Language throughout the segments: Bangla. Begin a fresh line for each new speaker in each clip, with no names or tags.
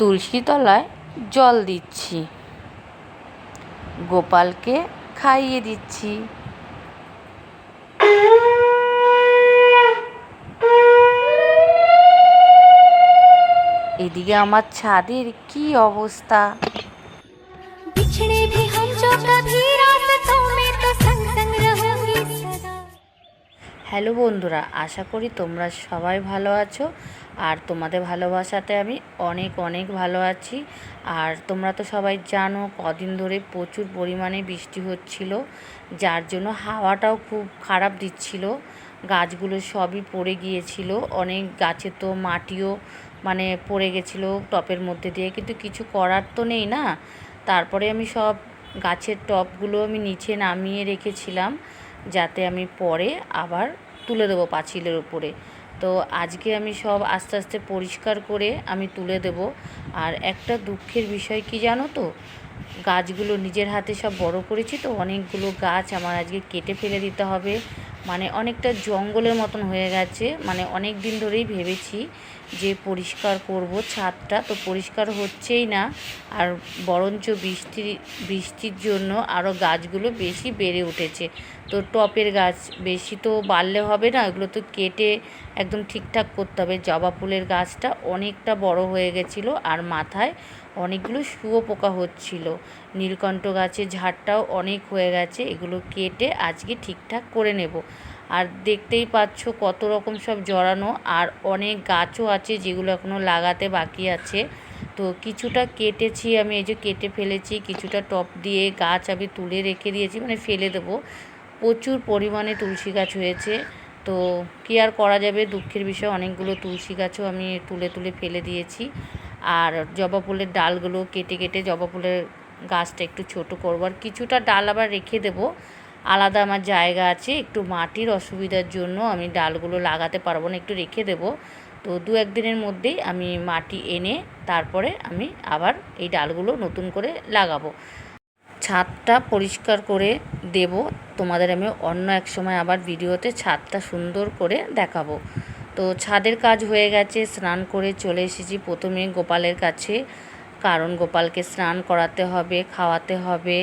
তুলসী তলায় জল দিচ্ছি, গোপালকে খাইয়ে দিচ্ছি। এদিকে আমার ছাদের কি অবস্থা। হ্যালো বন্ধুরা, আশা করি তোমরা সবাই ভালো আছো আর তোমাদের ভালোবাসাতে আমি অনেক অনেক ভালো আছি। আর তোমরা তো সবাই জানো কদিন ধরে প্রচুর পরিমাণে বৃষ্টি হচ্ছিল, যার জন্য হাওয়াটাও খুব খারাপ দিচ্ছিল। গাছগুলো সবই পড়ে গিয়েছিল, অনেক গাছে তো মাটিও পড়ে গেছিলো টপের মধ্যে দিয়ে, কিন্তু কিছু করার তো নেই না। তারপরে আমি সব গাছের টপগুলো আমি নিচে নামিয়ে রেখেছিলাম, যাতে আমি পরে আবার তুলে দেবো পাঁচিলের উপরে। তো আজকে আমি সব আস্তে আস্তে পরিষ্কার করে আমি তুলে দেব। আর একটা দুঃখের বিষয় কি জানো তো, গাছগুলো নিজের হাতে সব বড় করেছি, তো অনেকগুলো গাছ আমার আজকে কেটে ফেলে দিতে হবে। অনেকটা জঙ্গলের মতন হয়ে গেছে। অনেক দিন ধরেই ভেবেছি যে পরিষ্কার করব ছাদটা, তো পরিষ্কার হচ্ছেই না। আর বরঞ্চ বৃষ্টির জন্য আরও গাছগুলো বেশি বেড়ে উঠেছে। তো টপের গাছ বেশি তো বাড়লে হবে না, এগুলো তো কেটে একদম ঠিকঠাক করতে হবে। জবা ফুলের গাছটা অনেকটা বড় হয়ে গেছিলো আর মাথায় অনেকগুলো শুঁয়োপোকা হচ্ছিল। নীলকণ্ঠ গাছের ঝাড়টাও অনেক হয়ে গেছে, এগুলো কেটে আজকে ঠিকঠাক করে নেব। আর দেখতেই পাচ্ছ কত রকম সব জড়ানো, আর অনেক গাছও আছে যেগুলো এখনও লাগাতে বাকি আছে। তো কিছুটা কেটেছি আমি, এই যে কেটে ফেলেছি। কিছুটা টপ দিয়ে গাছ আমি তুলে রেখে দিয়েছি, ফেলে দেবো। প্রচুর পরিমাণে তুলসী গাছ হয়েছে, তো কী আর করা যাবে, দুঃখের বিষয়। অনেকগুলো তুলসী গাছও আমি তুলে তুলে ফেলে দিয়েছি। আর জবা ফুলের ডালগুলো কেটে কেটে জবা ফুলের গাছটা একটু ছোট করবো, আর কিছুটা ডাল আবার রেখে দেবো। আলাদা আমার জায়গা আছে, একটু মাটির অসুবিধার জন্য আমি ডালগুলো লাগাতে পারবো না, একটু রেখে দেবো। তো দু একদিনের মধ্যেই আমি মাটি এনে তারপরে আমি আবার এই ডালগুলো নতুন করে লাগাবো। ছাদটা পরিষ্কার করে দেব, তোমাদের আমি অন্য এক সময় আবার ভিডিওতে ছাদটা সুন্দর করে দেখাবো। তো ছাদের কাজ হয়ে গেছে, স্নান করে চলে এসেছি প্রথমে গোপালের কাছে, কারণ গোপালকে স্নান করাতে হবে, খাওয়াতে হবে।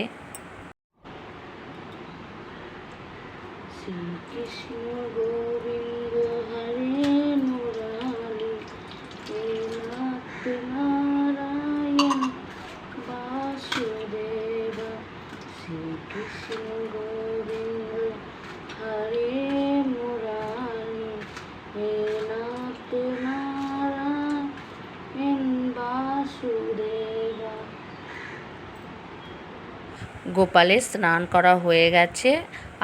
শ্রীকৃষ্ণ গোবিন্দ হরে মুরারি নারায়ণ বাসুদেব। শ্রীকৃষ্ণ গোবিন্দ হরে মুরারি নারায়ণ বাসুদেব। গোপালের স্নান করা হয়ে গেছে,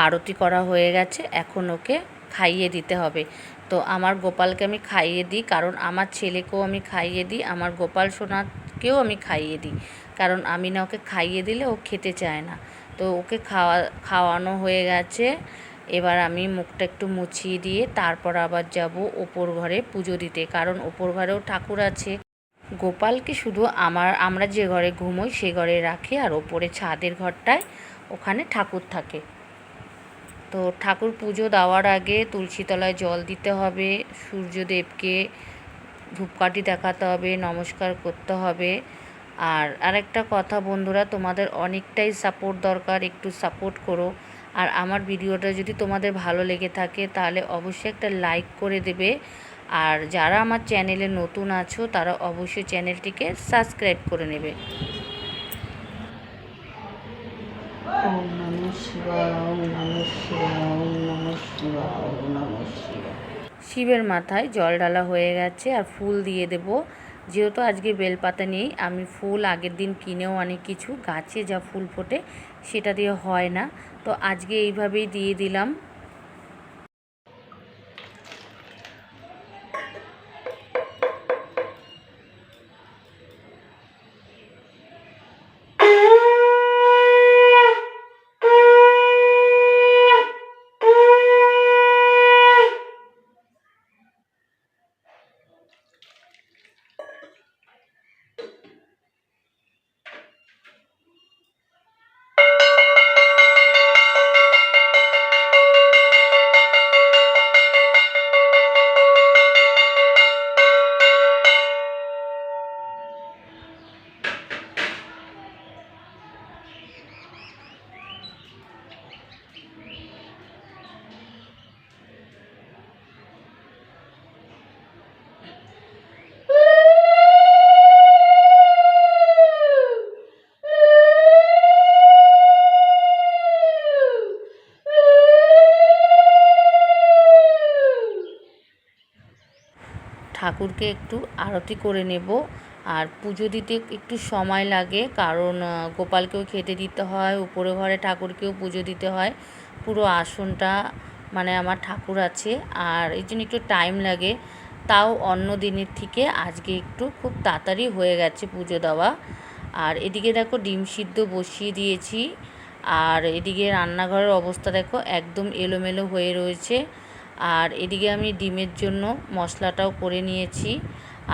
আরতি করা হয়ে গেছে, এখন ওকে খাইয়ে দিতে হবে। তো আমার গোপালকে আমি খাইয়ে দিই, কারণ আমার ছেলেকেও আমি খাইয়ে দিই, আমার গোপাল সোনাকেও আমি খাইয়ে দিই, কারণ আমি না ওকে খাইয়ে দিলে ও খেতে চায় না। তো ওকে খাওয়ানো হয়ে গেছে। এবার আমি মুখটা একটু মুছিয়ে দিয়ে তারপর আবার যাব ওপর ঘরে পুজো দিতে, কারণ ওপর ঘরেও ঠাকুর আছে। গোপালকে শুধু আমরা যে ঘরে ঘুমোই সে ঘরে রাখে, আর ওপরে ছাদের ঘরটায় ওখানে ঠাকুর থাকে। তো ঠাকুর পুজো দেওয়ার আগে তুলসী তলায় জল দিতে হবে, সূর্যদেবকে ধূপকাঠি দেখাতে হবে, নমস্কার করতে হবে। আর আরেকটা কথা বন্ধুরা, তোমাদের অনেকটাই সাপোর্ট দরকার, একটু সাপোর্ট করো। আর আমার ভিডিওটা যদি তোমাদের ভালো লেগে থাকে তাহলে অবশ্যই একটা লাইক করে দেবে। আর যারা আমার চ্যানেলে নতুন আছো তারা অবশ্যই চ্যানেলটিকে সাবস্ক্রাইব করে নেবে। ওম নমঃ শিবায়, ওম নমঃ শিবায়, ওম নমঃ শিবায়, ওম নমঃ শিবায়। শিবের মাথায় জল ঢালা হয়ে গেছে, আর ফুল দিয়ে দেব। যেহেতু আজকে বেলপাতা নেই, আমি ফুল আগের দিন কিনেও অনেক কিছু, গাছে যা ফুল ফোটে সেটা দিয়ে হয় না, তো আজকে এইভাবেই দিয়ে দিলাম। ঠাকুরকে একটু আরতি করে নেব। আর পুজো দিতে একটু সময় লাগে, কারণ গোপালকেও খেতে দিতে হয়, উপরে ঘরে ঠাকুরকেও পুজো দিতে হয়। পুরো আসনটা মানে আমার ঠাকুর আছে, আর এই জন্য একটু টাইম লাগে। তাও অন্য দিনের থেকে আজকে একটু খুব তাড়াতাড়ি হয়ে গেছে পুজো দেওয়া। আর এদিকে দেখো ডিম সিদ্ধ বসিয়ে দিয়েছি। আর এদিকে রান্নাঘরের অবস্থা দেখো একদম এলোমেলো হয়ে রয়েছে। আর এদিকে আমি ডিমের জন্য মশলাটাও করে নিয়েছি।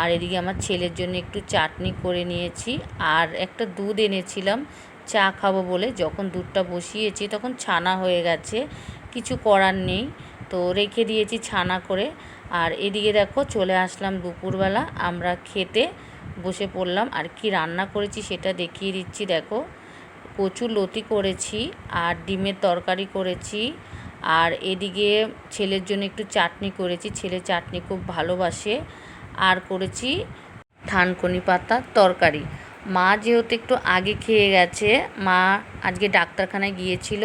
আর এদিকে আমার ছেলের জন্য একটু চাটনি করে নিয়েছি। আর একটা দুধ এনেছিলাম চা খাবো বলে, যখন দুধটা বসিয়েছি তখন ছানা হয়ে গেছে, কিছু করার নেই, তো রেখে দিয়েছি ছানা করে। আর এদিকে দেখো চলে আসলাম দুপুরবেলা, আমরা খেতে বসে পড়লাম। আর কি রান্না করেছি সেটা দেখিয়ে দিচ্ছি। দেখো কচুর লতি করেছি, আর ডিমের তরকারি করেছি। আর এদিকে ছেলের জন্য একটু চাটনি করেছি, ছেলে চাটনি খুব ভালোবাসে। আর করেছি থানকুনি পাতার তরকারি। মা যেহেতু একটু আগে খেয়ে গেছে, মা আজকে ডাক্তারখানায় গিয়েছিল,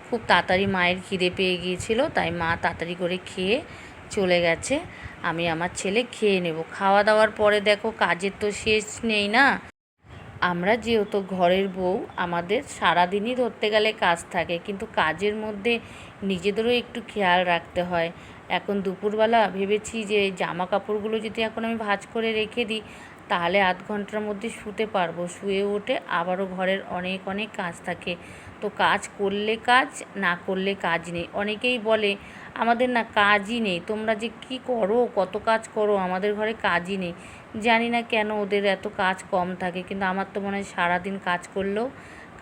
খুব তাড়াতাড়ি মায়ের খিদে পেয়ে গিয়েছিল, তাই মা তাড়াতাড়ি করে খেয়ে চলে গেছে। আমি আমার ছেলে খেয়ে নেব। খাওয়া দাওয়ার পরে দেখো কাজের তো শেষ নেই না। আমরা যেহেতু ঘরের বউ, আমাদের সারাদিনই ধরতে গেলে কাজ থাকে, কিন্তু কাজের মধ্যে নিজেদেরও একটু খেয়াল রাখতে হয়। এখন দুপুরবেলা ভেবেছি যে জামা কাপড়গুলো যদি এখন আমি ভাঁজ করে রেখে দিই, তাহলে আধ ঘন্টার মধ্যে শুতে পারবো। শুয়ে উঠে আবারও ঘরের অনেক অনেক কাজ থাকে। তো কাজ করলে কাজ, না করলে কাজ নেই। অনেকেই বলে আমাদের না কাজই নেই, তোমরা যে কি করো, কত কাজ করো, আমাদের ঘরে কাজই নেই। জানি না কেন ওদের এত কাজ কম থাকে, কিন্তু আমার তো মনে হয় সারাদিন কাজ করলেও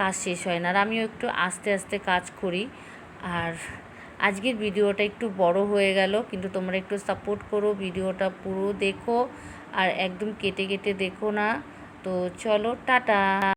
কাজ শেষ হয় না। আর আমিও একটু আস্তে আস্তে কাজ করি। আর আজকের ভিডিওটা একটু বড় হয়ে গেল, কিন্তু তোমরা একটু সাপোর্ট করো, ভিডিওটা পুরো দেখো, আর একদম কেটে কেটে দেখো না। তো চলো, টাটা।